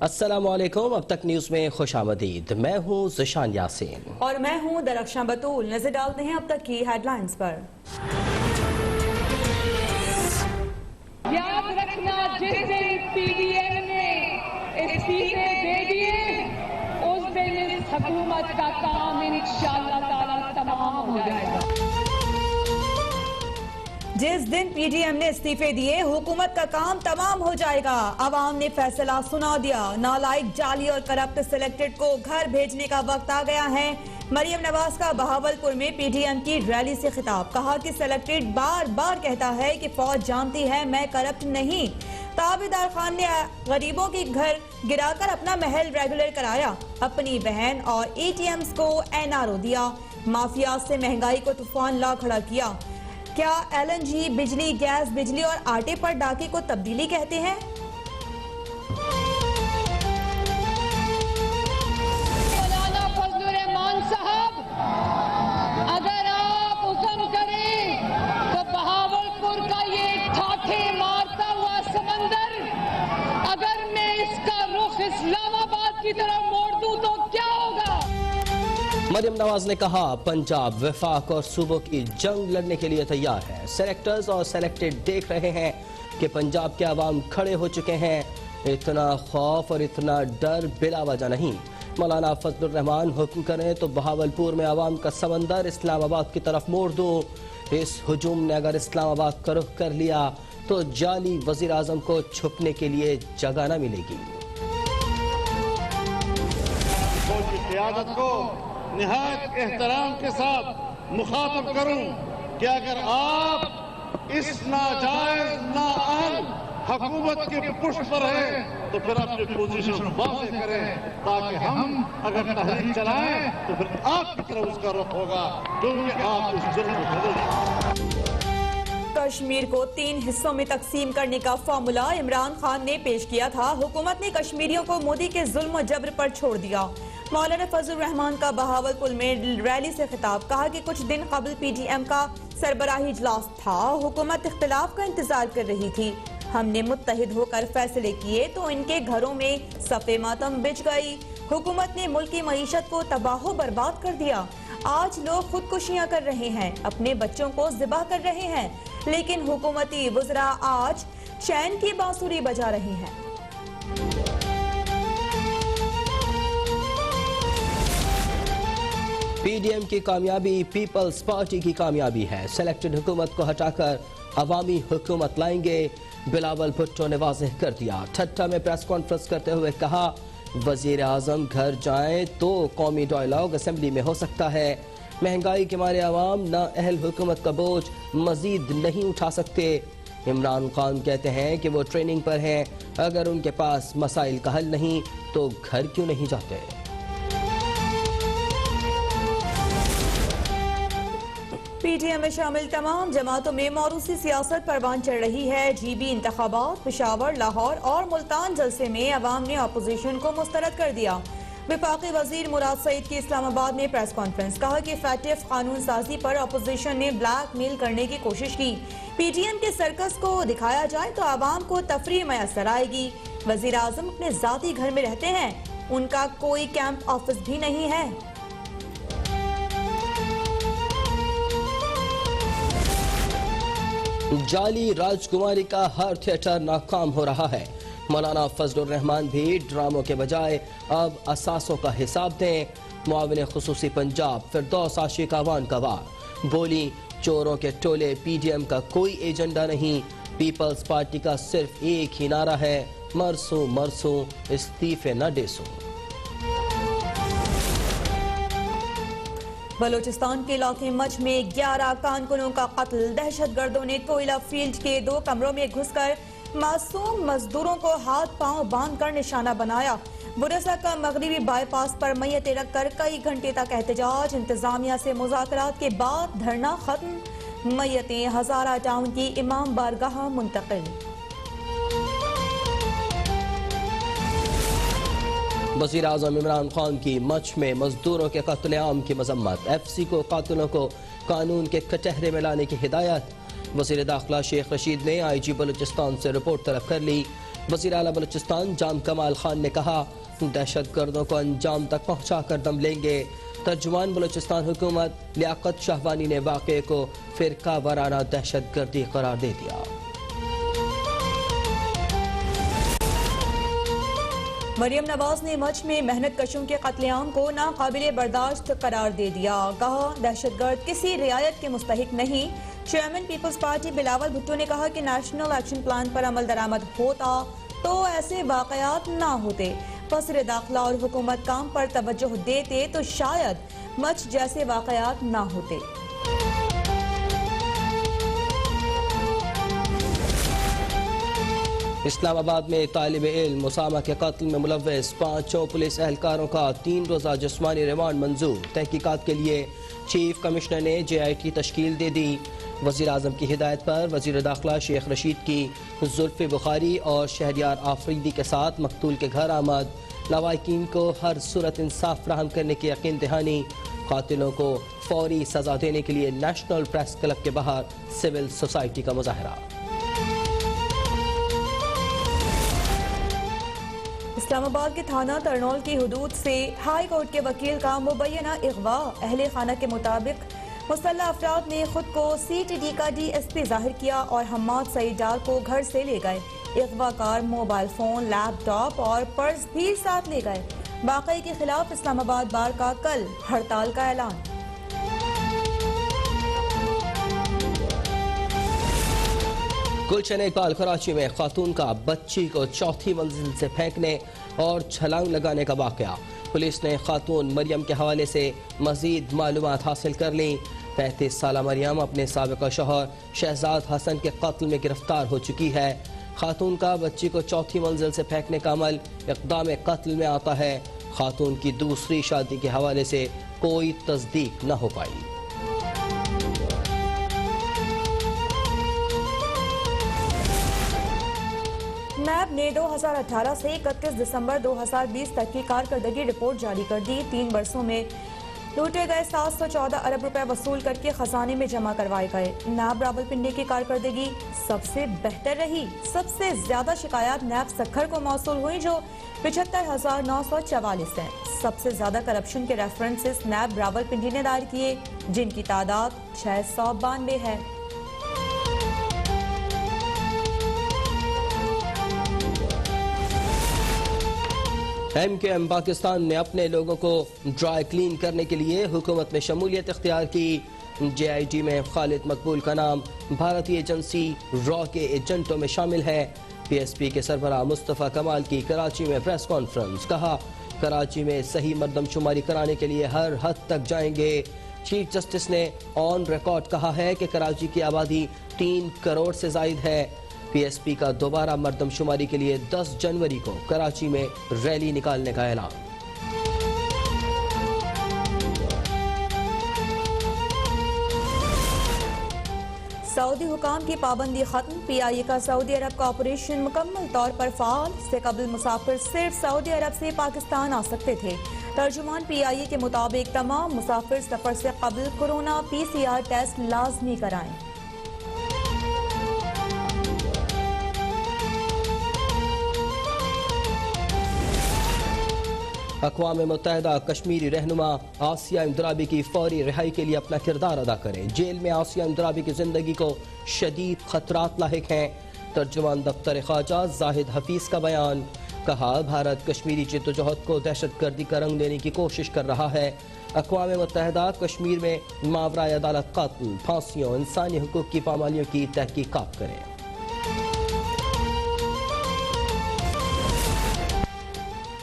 अस्सलामुअलैकुम। अब तक न्यूज में खुशामदीद। मैं हूँ ज़िशान यासीन और मैं हूँ दरख्शां बतूल। नजर डालते हैं अब तक की हेडलाइंस पर। याद रखना, जिस दिन पीडीएम ने इस्तीफे दे दिए उस दिन इस हुकूमत का काम इंशाअल्लाह ताला तमाम हो जाएगा। जिस दिन पीडीएम ने इस्तीफे दिए हुकूमत का काम तमाम हो जाएगा। अवाम ने फैसला सुना दिया। नालायक, जाली और करप्ट सिलेक्टेड को घर भेजने का वक्त आ गया है। मरियम नवाज का बहावलपुर में पीडीएम की रैली से खिताब। कहा कि सिलेक्टेड बार बार कहता है कि फौज जानती है मैं करप्ट नहीं। ताबेदार खान ने गरीबों के घर गिराकर अपना महल रेगुलर कराया। अपनी बहन और एटीएम्स को एनआरओ दिया। माफिया से महंगाई को तूफान ला खड़ा किया। क्या एलएनजी, बिजली, गैस, बिजली और आटे पर डाके को तब्दीली कहते हैं? मौलाना फजलुर रहमान साहब, अगर आप हुक्म करें तो बहावलपुर का ये ठाठे मारता हुआ समंदर, अगर मैं इसका रुख इस्लामाबाद की तरफ मोड़ दूं तो क्या होगा? मरियम नवाज ने कहा पंजाब वफाक और सूबों की जंग लड़ने के लिए तैयार है। सेलेक्टर्स और सेलेक्टेड देख रहे हैं कि पंजाब के अवाम खड़े हो चुके हैं। इतना खौफ और इतना डर बिला वजह नहीं। मौलाना फजलुर रहमान हुक्म करें तो बहावलपुर में अवाम का समंदर इस्लामाबाद की तरफ मोड़ दूं। इस हुजूम ने अगर इस्लामाबाद का रुख कर लिया तो जाली वजीर आजम को छुपने के लिए जगह न मिलेगी। निहायत एहतराम के साथ मुखातब करूं कि अगर आप इस नाजायज नाअहल हुकूमत के पुष्ट पर है तो फिर अपनी पोजीशन वाज़ेह करें, ताकि हम अगर तहरीक चलाएं तो फिर आपकी तरफ उसका रुख होगा, क्योंकि आप इस जुर्म को बदल। कश्मीर को 3 हिस्सों में तकसीम करने का फार्मूला इमरान खान ने पेश किया था। हुकूमत ने कश्मीरियों को मोदी के जुल्म और जबर पर छोड़ दिया। मौलाना फजलुर रहमान का बहावलपुर में रैली से खिताब। कहा कि कुछ दिन कबल पीडीएम का सरबराही इजलास था। हुकूमत इख्तिलाफ का इंतजार कर रही थी। हमने मुत्तहिद होकर फैसले किए तो इनके घरों में सफ़े मातम बिछ गई। हुकूमत ने मुल्क की मईशत को तबाह बर्बाद कर दिया। आज लोग खुदकुशियां कर रहे हैं, अपने बच्चों को ज़िबा कर रहे हैं, लेकिन हुकूमती वज़रा आज चैन की बांसुरी बजा रहे हैं। पीडीएम की कामयाबी पीपल्स पार्टी की कामयाबी है। सेलेक्टेड हुकूमत को हटाकर अवामी हुकूमत लाएंगे, बिलावल भुट्टो ने वाज़ेह कर दिया। ठट्टा में प्रेस कॉन्फ्रेंस करते हुए कहा वजीर आजम घर जाएं तो कौमी डायलॉग असेंबली में हो सकता है। महंगाई के मारे अवाम ना अहल हुकूमत का बोझ मजीद नहीं उठा सकते। इमरान खान कहते हैं कि वो ट्रेनिंग पर हैं, अगर उनके पास मसाइल का हल नहीं तो घर क्यों नहीं जाते। पीटीएम में शामिल तमाम जमातों में मौरूसी सियासत परवान चढ़ रही है। जीबी इंतखाबात, पेशावर, लाहौर और मुल्तान जलसे में अवाम ने अपोजिशन को मुस्तरद कर दिया। वफाकी वजीर मुराद सईद की इस्लामाबाद में प्रेस कॉन्फ्रेंस। कहा कि फैटिफ कानून साजी पर अपोजिशन ने ब्लैकमेल करने की कोशिश की। पीटीएम के सर्कस को दिखाया जाए तो आवाम को तफरीह मैसर आएगी। वजीर आजम अपने जाती घर में रहते हैं, उनका कोई कैंप ऑफिस भी नहीं है। जाली राजकुमारी का हर थिएटर नाकाम हो रहा है। मौलाना फजलुर रहमान भी ड्रामों के बजाय अब असासों का हिसाब दें। मुआविन खुसूसी पंजाब फिरदौस आशिक आवान का वार बोली चोरों के टोले पीडीएम का कोई एजेंडा नहीं। पीपल्स पार्टी का सिर्फ एक ही नारा है, मरसू मरसू इस्तीफे न डेसू। बलोचिस्तान के इलाके मच में 11 कारकुनों का कत्ल। दहशतगर्दों ने कोयला फील्ड के 2 कमरों में घुसकर मासूम मजदूरों को हाथ पांव बांधकर निशाना बनाया। बुरसा का मगरिबी बाईपास पर मैयतें रखकर कई घंटे तक एहतजाज। इंतजामिया से मुज़ाकरात के बाद धरना खत्म। मैयतें हजारा टाउन की इमाम बारगाह मुंतकिल। वज़ीर आज़म इमरान खान की मच में मजदूरों के कत्लेआम की मजम्मत। एफसी को कातिलों को कानून के कटहरे में लाने की हिदायत। वज़ीर दाखिला शेख रशीद ने IG बलूचिस्तान से रिपोर्ट तलब कर ली। वज़ीर आला बलूचिस्तान जाम कमाल खान ने कहा, दहशत गर्दों को अंजाम तक पहुँचा कर दम लेंगे। तर्जुमान बलूचिस्तान हुकूमत लियाकत शाहवानी ने वाक़े को फ़िरका वाराना दहशत गर्दी करार दे दिया। मरियम नवाज ने मच में मेहनत कशों के कत्लेआम को नाकाबिले बर्दाश्त करार दे दिया। कहा, दहशतगर्द किसी रियायत के मुस्तहिक नहीं। Chairman Peoples Party Bilawal Bhutto ने कहा कि नेशनल एक्शन प्लान पर अमल दरामद होता तो ऐसे वाक़यात ना होते। वज़ीर दाखिला और हुकूमत काम पर तवज्जो देते तो शायद मच जैसे वाक़यात ना होते। इस्लामाबाद में तालिब इल्म मुसामा के कत्ल में मुलव्वस 5 पुलिस एहलकारों का 3 रोज़ा जिस्मानी रिमांड मंजूर। तहकीकात के लिए चीफ कमिश्नर ने JIT तश्कील दे दी। वज़ीर आज़म की हिदायत पर वज़ीर दाखिला शेख रशीद की जुल्फ़े बुखारी और शहरियार आफरीदी के साथ मकतूल के घर आमद। लवाकिन को हर सूरत इंसाफ फराहम करने की यकीन दहानी। कातिलों को फौरी सजा देने के लिए नेशनल प्रेस क्लब के बाहर सिविल सोसाइटी का मुजाहरा। इस्लामाबाद के थाना तरनौल की हुदूद से हाई कोर्ट के वकील का मुबैना अगवा। अहले खाना के मुताबिक मुसल्लह अफराद ने खुद को CTD का DSP जाहिर किया और हम्माद सईद डार को घर से ले गए। अगवाकार मोबाइल फोन, लैपटॉप और पर्स भी साथ ले गए। वाक़ये के खिलाफ इस्लामाबाद बार का कल हड़ताल का ऐलान। गुलशन इकबाल कराची में खातून का बच्ची को चौथी मंजिल से फेंकने और छलांग लगाने का वाकया। पुलिस ने खातून मरियम के हवाले से मजीद मालूमात हासिल कर ली। 35 साला मरियम अपने साबिका शौहर शहजाद हसन के कत्ल में गिरफ्तार हो चुकी है। खातून का बच्ची को चौथी मंजिल से फेंकने का अमल इक़दाम कत्ल में आता है। खातून की दूसरी शादी के हवाले से कोई तस्दीक न हो पाई। नैब ने 2018 से 31 दिसंबर 2020 तक की कारकर्दगी रिपोर्ट जारी कर दी। 3 वर्षों में लूटे गए 714 अरब रुपए वसूल करके खजाने में जमा करवाए गए। नैब रावलपिंडी की कारकर्दगी सबसे बेहतर रही। सबसे ज्यादा शिकायत नैब सखर को मौसूल हुई जो 75,944 हैं। सबसे ज्यादा करप्शन के रेफरेंसेस नैब रावलपिंडी ने दायर किए जिनकी तादाद 692 है। MKM पाकिस्तान ने अपने लोगों को ड्राई क्लीन करने के लिए हुकूमत में शमूलियत इख्तियार की। JIT में खालिद मकबूल का नाम भारतीय एजेंसी रॉ के एजेंटों में शामिल है। PSP के सरबराह मुस्तफ़ा कमाल की कराची में प्रेस कॉन्फ्रेंस। कहा, कराची में सही मरदमशुमारी कराने के लिए हर हद तक जाएंगे। चीफ जस्टिस ने ऑन रिकॉर्ड कहा है कि कराची की आबादी 3 करोड़ से जायद है। PSP का दोबारा मरदमशुमारी के लिए 10 जनवरी को कराची में रैली निकालने का ऐलान। सऊदी हुकाम की पाबंदी खत्म। PIA का सऊदी अरब का ऑपरेशन मुकम्मल तौर पर फाल। से कबल मुसाफिर सिर्फ सऊदी अरब से पाकिस्तान आ सकते थे। तर्जुमान PIA के मुताबिक तमाम मुसाफिर सफर से कबल कोरोना PCR टेस्ट लाजमी कराएं। अक़वाम मुत्तहिदा कश्मीरी रहनुमा आसिया इंदराबी की फौरी रिहाई के लिए अपना किरदार अदा करें। जेल में आसिया इंदराबी की जिंदगी को शदीद खतरात लाहिक हैं। तर्जुमान दफ्तर ख्वाजा जाहिद हफीज का बयान। कहा, भारत कश्मीरी जद्दोजहद को दहशतगर्दी का रंग देने की कोशिश कर रहा है। अक़वाम मुत्तहिदा कश्मीर में मावरा अदालत कत्ल, फांसियों, इंसानी हुकूक की पामालियों की तहकीकात करें।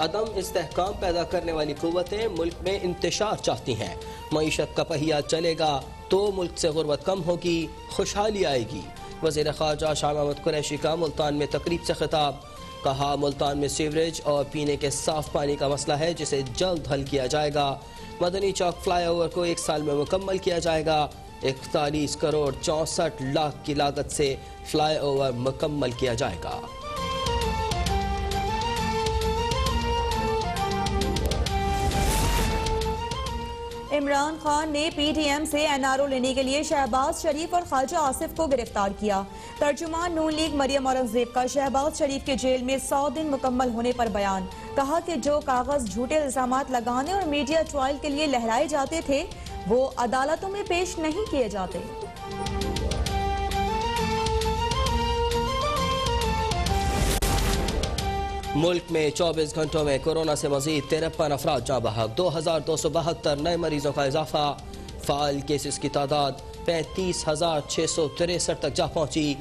अदम इस्तेहकाम पैदा करने वाली कुव्वतें मुल्क में इंतशार चाहती हैं। मईशत का पहिया चलेगा तो मुल्क से गुर्बत कम होगी, खुशहाली आएगी। वज़ीर ख़ारजा शाह महमूद कुरैशी का मुल्तान में तकरीब से खिताब। कहा, मुल्तान में सीवरेज और पीने के साफ पानी का मसला है जिसे जल्द हल किया जाएगा। मदनी चौक फ्लाईओवर को 1 साल में मुकम्मल किया जाएगा। 41 करोड़ 64 लाख की लागत से फ्लाईओवर मुकम्मल किया जाएगा। इमरान खान ने पीटीएम से एनआरओ लेने के लिए शहबाज शरीफ और ख्वाजा आसिफ को गिरफ्तार किया। तर्जुमान नून लीग मरियम औरंगजेब का शहबाज शरीफ के जेल में 100 दिन मुकम्मल होने पर बयान। कहा कि जो कागज झूठे इल्जामात लगाने और मीडिया ट्रायल के लिए लहराए जाते थे वो अदालतों में पेश नहीं किए जाते। मुल्क में 24 घंटों में कोरोना से मजीद 53 अफराद जाँ बहक, 2272 नए मरीजों का इजाफा। फाल केसेस की तादाद 35,663 तक जा पहुंची।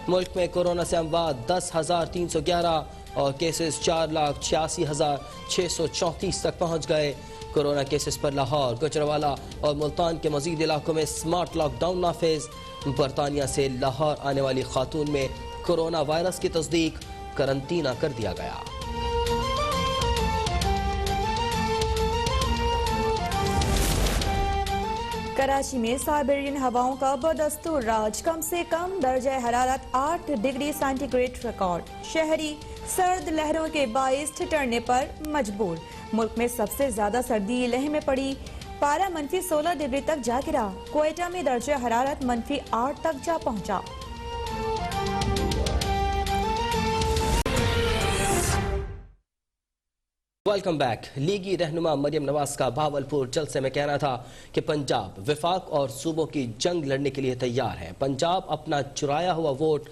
मुल्क में कोरोना से अमवात 10,311 और केसेस 4,86,634 तक पहुंच गए। कोरोना केसेस पर लाहौर, गुजरावाला और मुल्तान के मजीद इलाकों में स्मार्ट लॉकडाउन नाफिज। बरतानिया से लाहौर आने वाली खातून में कोरोना वायरस की तस्दीक, करंटीना कर दिया गया। कराची में साइबेरियन हवाओं का बदस्तूर राज, कम से कम दर्जा हरारत 8 डिग्री सेंटीग्रेड रिकॉर्ड। शहरी सर्द लहरों के बाइस ठिठुरने पर मजबूर। मुल्क में सबसे ज्यादा सर्दी लेह में पड़ी, पारा -16 डिग्री तक जा गिरा। क्वेटा में दर्जा हरारत -8 तक जा पहुंचा। Welcome back. लीगी रहनुमा मरियम नवाज का भावलपुर जलसे में कहना था कि पंजाब विफाक और सूबों की जंग लड़ने के लिए तैयार है। पंजाब अपना चुराया हुआ वोट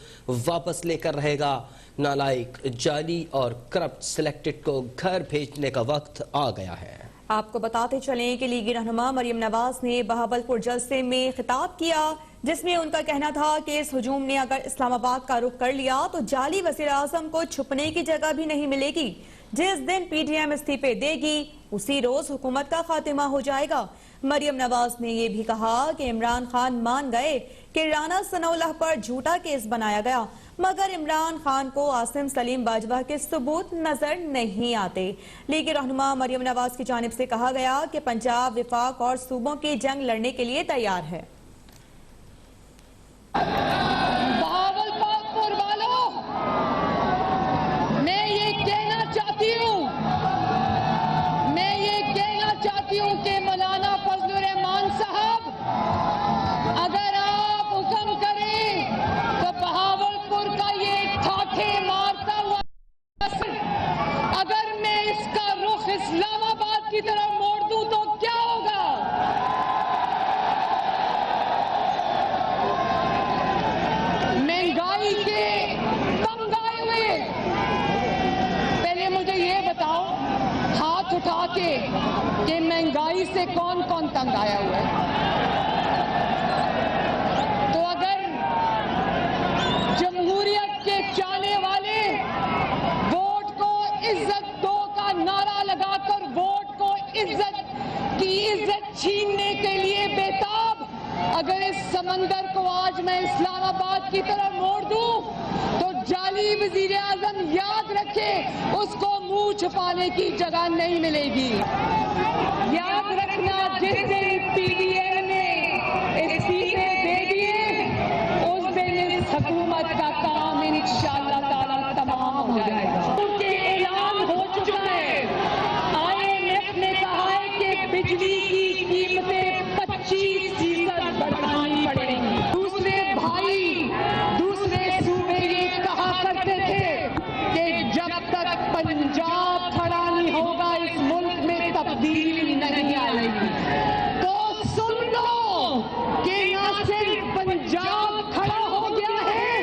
वापस लेकर रहेगा। नालायक, जाली और करप्ट सिलेक्टेड को घर भेजने का वक्त आ गया है। आपको बताते चलें कि लीगी रहनुमा मरियम नवाज ने बहावलपुर जलसे में खिताब किया, जिसमें उनका कहना था कि इस हुजूम ने अगर इस्लामाबाद का रुख कर लिया तो जाली वज़ीर आज़म को छुपने की जगह भी नहीं मिलेगी। जिस दिन पीटीएम इस्तीफे देगी उसी रोज हुकूमत का खात्मा हो जाएगा। मरियम नवाज ने यह भी कहा कि इमरान खान मान गए कि राना सनाउल्लाह पर झूठा केस बनाया गया, मगर इमरान खान को आसिम सलीम बाजवा के सबूत नजर नहीं आते। लीगी रहनुमा मरियम नवाज की जानिब से कहा गया कि पंजाब विफाक और सूबों की जंग लड़ने के लिए तैयार है। बहावलपुर वालों, मैं ये कहना चाहती हूँ कि मौलाना फजलुर रहमान साहब, अगर आप हुक्म करें तो बहावलपुर का ये ठाठे मारता हुआ अगर मैं इसका रुख इस्लामाबाद की तरफ मोड़ दूं तो क्या होगा? महंगाई के तंग आए हुए, पहले मुझे ये बताओ हाथ उठा के कि महंगाई से कौन कौन तंग आया हुआ है? तो अगर जमहूरियत के चाहने वाले वोट को इज्जत दो का नारा लगाकर वोट को इज्जत छीनने के लिए बेताब, अगर इस समंदर को आज मैं इस्लामाबाद की तरफ मोड़ दूं तो जाली वजीर आजम याद रखे, उसको मुंह छुपाने की जगह नहीं मिलेगी। याद रखना, जिस दिन पीडीएम ने इस्तीफे दे दिए उस दिन इस हुकूमत का काम इंशाअल्लाह ताला तमाम हो जाएगा। उनके ऐलान हो चुका है, IMF ने कहा है कि बिजली की कीमतें 25% बढ़ानी पड़ेंगी। दूसरे सूबे ये कहा करते थे कि जब तक पंजाब खड़ा नहीं होगा इस मुल्क में तब्दीली नहीं आएगी। तो सुन लो कि न सिर्फ पंजाब खड़ा हो गया है,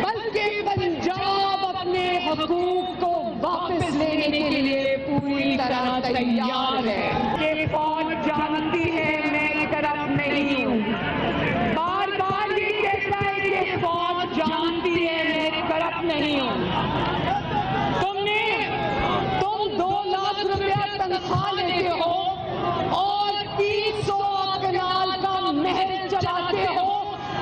बल्कि पंजाब अपने हुकूक को वापस लेने के लिए पूरी तरह तैयार है। कि फौज जानती है मैं करप्ट नहीं हूँ, बार बार ये कहता है कि फौज जानती है मैं करप्ट नहीं हूँ। तुम 2 लाख रुपया तनख्वाह लेते हो और 300 कनाल का महल चलाते हो,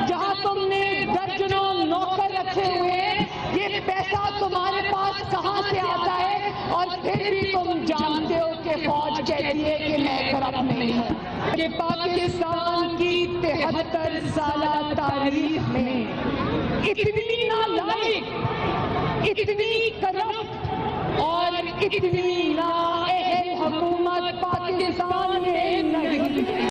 जहाँ तुमने दर्जनों नौकर रखे हुए हैं। ये पैसा तुम्हारे पास कहाँ से आता है? और फिर भी तुम जानते हो कि फौज कहती है कि मैं करप्ट नहीं हूँ। कि पाकिस्तान की 73 साला तारीख में इतनी नालायक, इतनी करप्ट और इतनी नाअहल हुकूमत पाकिस्तान में नहीं।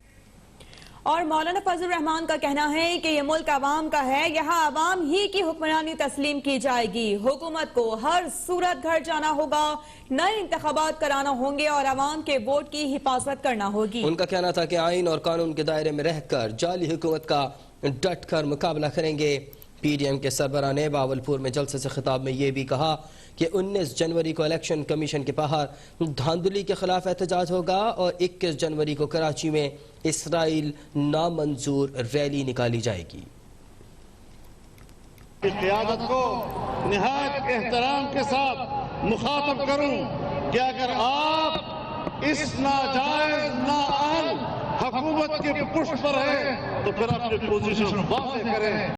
और मौलाना फजल रहमान का कहना है कि ये मुल्क आवाम का है, यहाँ आवाम ही की हुक्मरानी तस्लीम की जाएगी। हुकूमत को हर सूरत घर जाना होगा, नए इंतखाबात कराना होंगे और आवाम के वोट की हिफाजत करना होगी। उनका कहना था कि आइन और कानून के दायरे में रहकर जाली हुकूमत का डट कर मुकाबला करेंगे। पीडीएम के सरबराह ने बावलपुर में जलसे से खिताब में ये भी कहा कि 19 जनवरी को इलेक्शन कमीशन के बाहर धांधली के खिलाफ एहतजाज होगा और 21 जनवरी को कराची में इसराइल नामंजूर रैली निकाली जाएगी। क़यादत को निहायत एहतराम के साथ मुखातब करूं कि अगर आप इस नाजायज नाअहल हुकूमत के पुष्ट पर हैं तो फिर अपनी पोजीशन वाज़ेह करें।